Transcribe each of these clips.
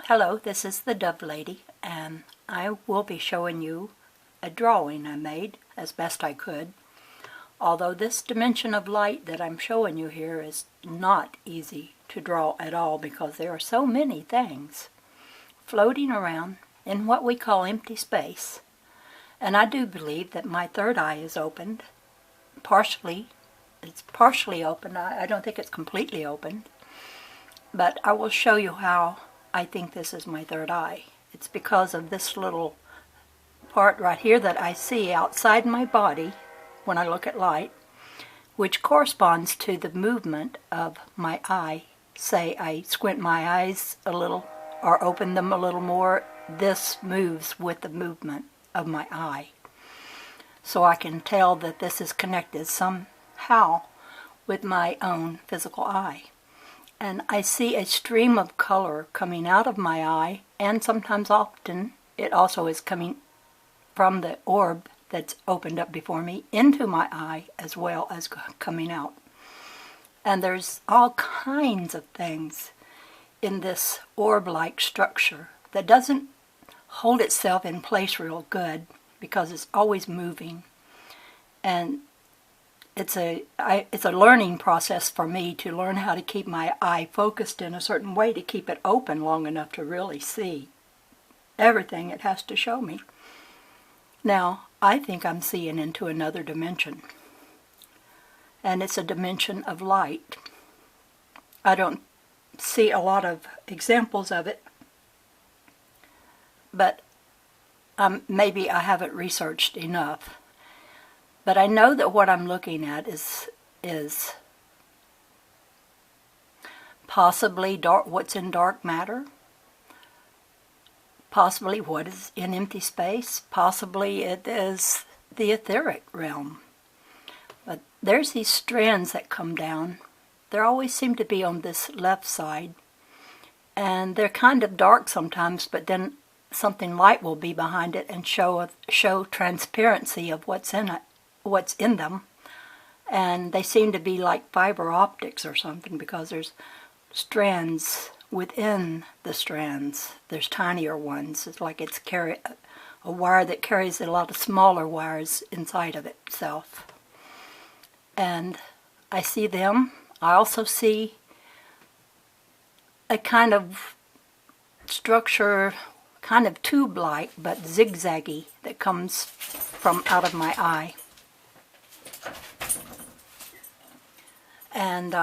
Hello, this is the Dove Lady, and I will be showing you a drawing I made as best I could. Although this dimension of light that I'm showing you here is not easy to draw at all because there are so many things floating around in what we call empty space. And I do believe that my third eye is opened. It's partially open. I don't think it's completely open. But I will show you how I think this is my third eye. It's because of this little part right here that I see outside my body when I look at light, which corresponds to the movement of my eye. Say I squint my eyes a little or open them a little more, this moves with the movement of my eye. So I can tell that this is connected somehow with my own physical eye. And I see a stream of color coming out of my eye, and sometimes often it also is coming from the orb that's opened up before me into my eye as well as coming out. And there's all kinds of things in this orb-like structure that doesn't hold itself in place real good because it's always moving. And it's a learning process for me to learn how to keep my eye focused in a certain way to keep it open long enough to really see everything it has to show me. Now, I think I'm seeing into another dimension, and it's a dimension of light. I don't see a lot of examples of it, but maybe I haven't researched enough. But I know that what I'm looking at is possibly what's in dark matter, possibly what is in empty space, possibly it is the etheric realm. But there's these strands that come down. They always seem to be on this left side, and they're kind of dark sometimes, but then something light will be behind it and show transparency of what's in them, and they seem to be like fiber optics or something because there's strands within the strands. There's tinier ones. It's like it's a wire that carries a lot of smaller wires inside of itself. And I see them. I also see a kind of structure, kind of tube-like but zigzaggy, that comes from out of my eye. And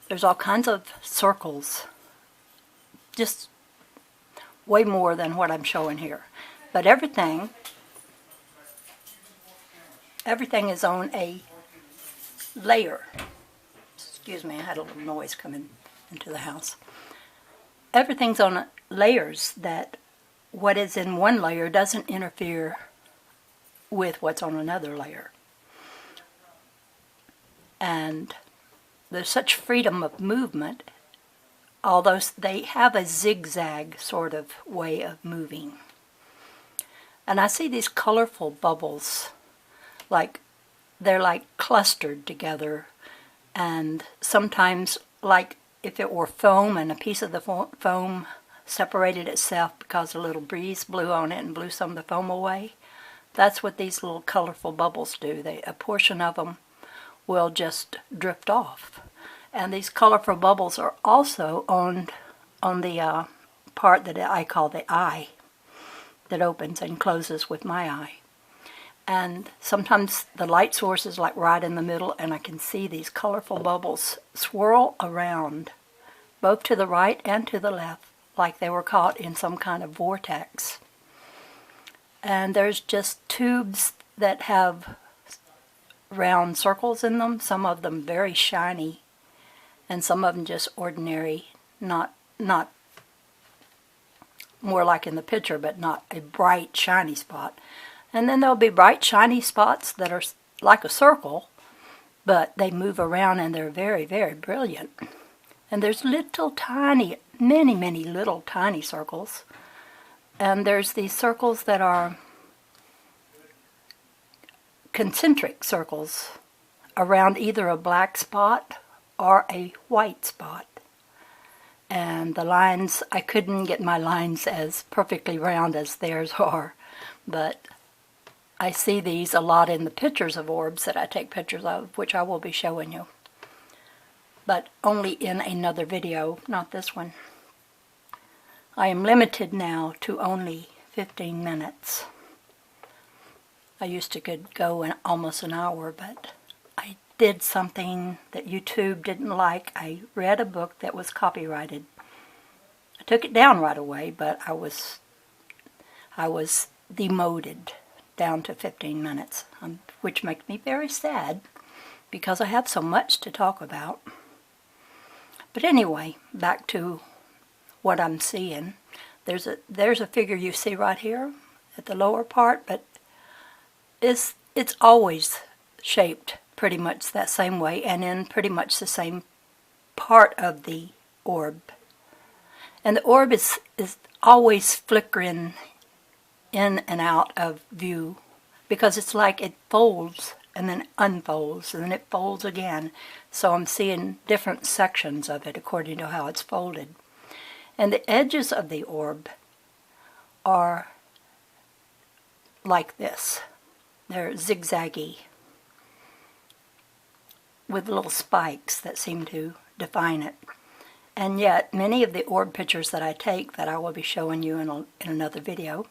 there's all kinds of circles, just way more than what I'm showing here. But everything is on a layer. Excuse me, I had a little noise coming into the house. Everything's on layers that what is in one layer doesn't interfere with what's on another layer. And there's such freedom of movement, although they have a zigzag sort of way of moving. And I see these colorful bubbles, like they're like clustered together, and sometimes like if it were foam and a piece of the foam separated itself because a little breeze blew on it and blew some of the foam away. That's what these little colorful bubbles do. A portion of them will just drift off. And these colorful bubbles are also on the part that I call the eye, that opens and closes with my eye. And sometimes the light source is like right in the middle, and I can see these colorful bubbles swirl around, both to the right and to the left, like they were caught in some kind of vortex. And there's just tubes that have round circles in them, some of them very shiny, and some of them just ordinary, not more like in the picture, but not a bright shiny spot. And then there'll be bright shiny spots that are like a circle, but they move around and they're very, very brilliant. And there's little tiny, many little tiny circles. And there's these circles that are concentric circles around either a black spot or a white spot. and the lines, I couldn't get my lines as perfectly round as theirs are, but I see these a lot in the pictures of orbs that I take pictures of, which I will be showing you, but only in another video, not this one. I am limited now to only 15 minutes. I used to could go in almost an hour, but I did something that YouTube didn't like. I read a book that was copyrighted. I took it down right away, but I was demoted down to 15 minutes, which makes me very sad because I have so much to talk about. But anyway, back to what I'm seeing. There's a figure you see right here at the lower part, but it's always shaped pretty much that same way and in pretty much the same part of the orb. And the orb is always flickering in and out of view because it's like it folds and then unfolds and then it folds again. So I'm seeing different sections of it according to how it's folded. And the edges of the orb are like this. They're zigzaggy with little spikes that seem to define it. And yet, many of the orb pictures that I take that I will be showing you in another video,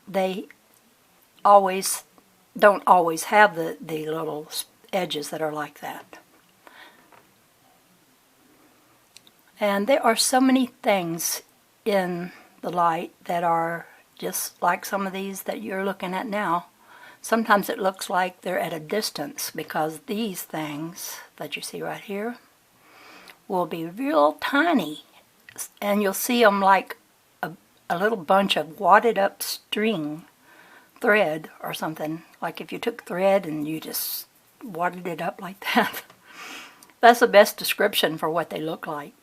they don't always have the little edges that are like that. And there are so many things in the light that are just like some of these that you're looking at now. Sometimes it looks like they're at a distance because these things that you see right here will be real tiny. And you'll see them like a little bunch of wadded up string, thread or something. Like if you took thread and you just wadded it up like that. That's the best description for what they look like.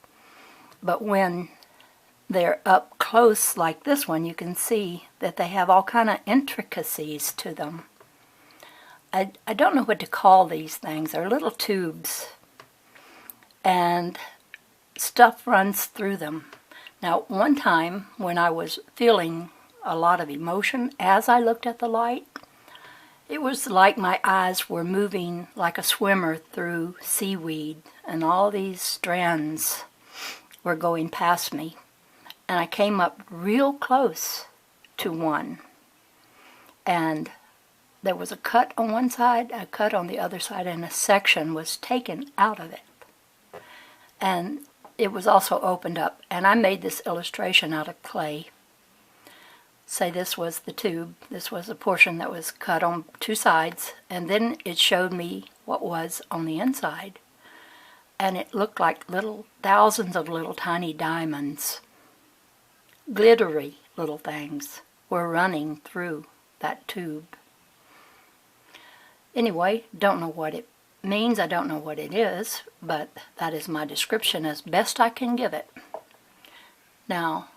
But when they're up close like this one, you can see that they have all kind of intricacies to them. I don't know what to call these things. They're little tubes, and stuff runs through them. Now, one time when I was feeling a lot of emotion as I looked at the light, it was like my eyes were moving like a swimmer through seaweed, and all these strands were going past me, and I came up real close to one, and there was a cut on one side, a cut on the other side, and a section was taken out of it, and it was also opened up. And I made this illustration out of clay. Say this was the tube, this was a portion that was cut on two sides, and then it showed me what was on the inside. And it looked like thousands of little tiny diamonds, glittery little things, were running through that tube. Anyway, don't know what it means, I don't know what it is, but that is my description as best I can give it. Now,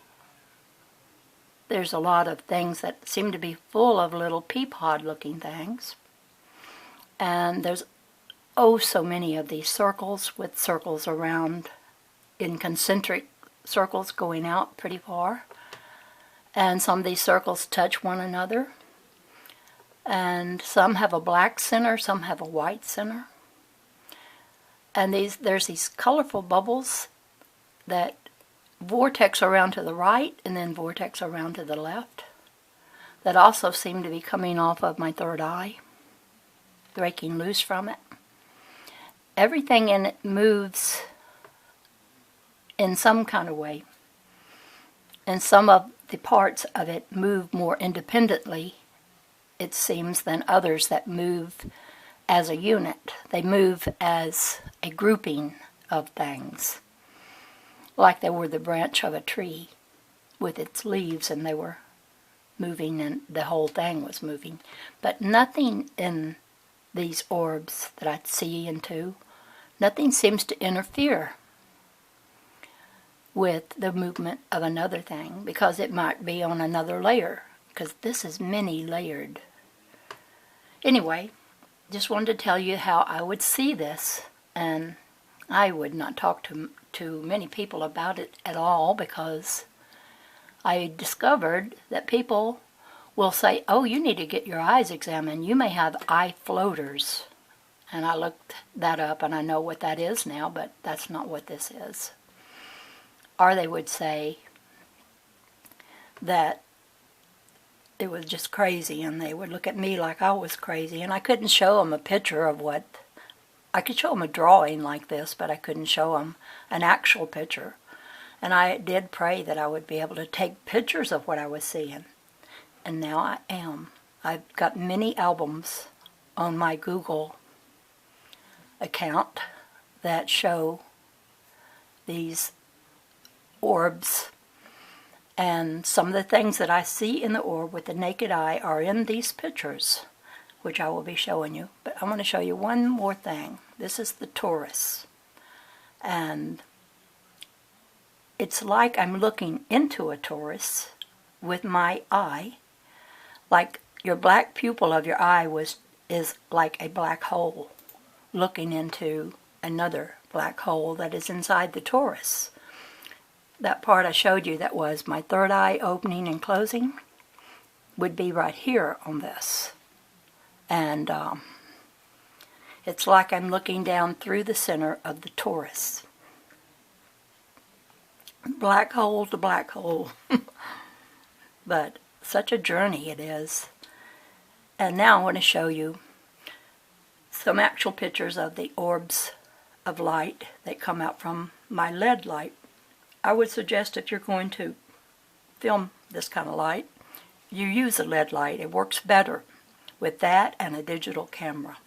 there's a lot of things that seem to be full of little pea pod looking things, and there's so many of these circles with circles around in concentric circles going out pretty far. And some of these circles touch one another. And some have a black center, some have a white center. And there's these colorful bubbles that vortex around to the right and then vortex around to the left. That also seem to be coming off of my third eye, breaking loose from it. Everything in it moves in some kind of way, and some of the parts of it move more independently, it seems, than others that move as a unit. They move as a grouping of things, like they were the branch of a tree with its leaves, and they were moving and the whole thing was moving. But nothing in these orbs that I see into, nothing seems to interfere with the movement of another thing, because it might be on another layer, because this is many layered. Anyway, just wanted to tell you how I would see this, and I would not talk to many people about it at all, because I discovered that people will say, oh, you need to get your eyes examined. You may have eye floaters. And I looked that up, and I know what that is now, but that's not what this is. Or they would say that it was just crazy, and they would look at me like I was crazy, and I couldn't show them a picture of what... I could show them a drawing like this, but I couldn't show them an actual picture. And I did pray that I would be able to take pictures of what I was seeing. And now I am. I've got many albums on my Google account that show these orbs. And some of the things that I see in the orb with the naked eye are in these pictures, which I will be showing you. But I want to show you one more thing. This is the Taurus. And it's like I'm looking into a Taurus with my eye. Like your black pupil of your eye is like a black hole looking into another black hole that is inside the Taurus. That part I showed you that was my third eye opening and closing would be right here on this. And it's like I'm looking down through the center of the Taurus. Black hole to black hole. But such a journey it is. And now I want to show you some actual pictures of the orbs of light that come out from my LED light. I would suggest if you're going to film this kind of light, you use a LED light. It works better with that and a digital camera.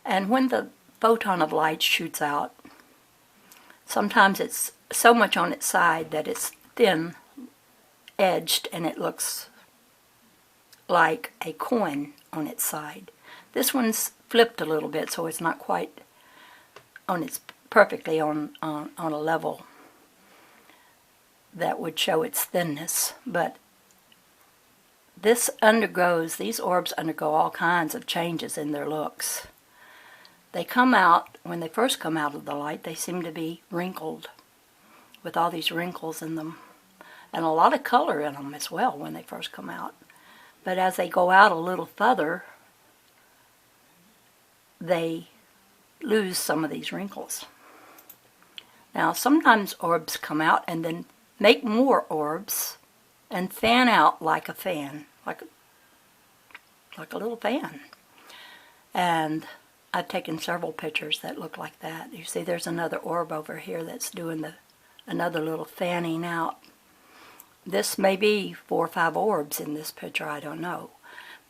And when the photon of light shoots out, sometimes it's so much on its side that it's thin edged and it looks like a coin on its side. This one's flipped a little bit, so it's not quite on its perfectly on a level that would show its thinness. But these orbs undergo all kinds of changes in their looks. They come out, when they first come out of the light, they seem to be wrinkled, with all these wrinkles in them, and a lot of color in them as well when they first come out. But as they go out a little further, they lose some of these wrinkles. Now, sometimes orbs come out and then make more orbs and fan out like a fan, like a little fan. And I've taken several pictures that look like that. You see there's another orb over here that's doing another little fanning out. This may be 4 or 5 orbs in this picture, I don't know.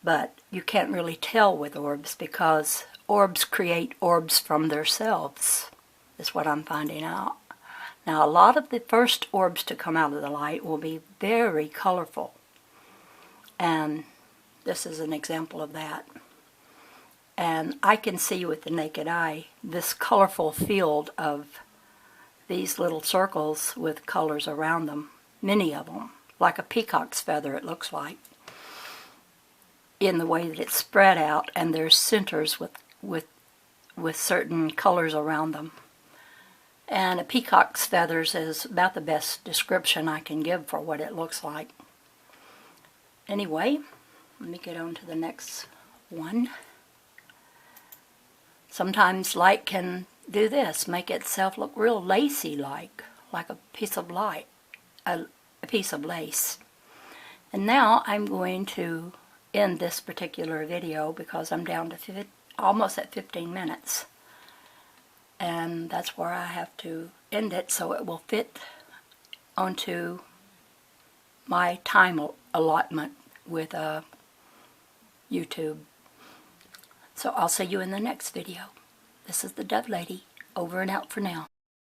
But you can't really tell with orbs because orbs create orbs from themselves, is what I'm finding out. Now, a lot of the first orbs to come out of the light will be very colorful. And this is an example of that. And I can see with the naked eye this colorful field of these little circles with colors around them, many of them, like a peacock's feather it looks like, in the way that it's spread out, and there's centers with certain colors around them. And a peacock's feathers is about the best description I can give for what it looks like. Anyway, let me get on to the next one. Sometimes light can do this, make itself look real lacy-like a piece of light, a piece of lace. And now I'm going to end this particular video because I'm down to almost at 15 minutes. And that's where I have to end it so it will fit onto my time allotment with YouTube. So I'll see you in the next video. This is the Dove Lady, over and out for now.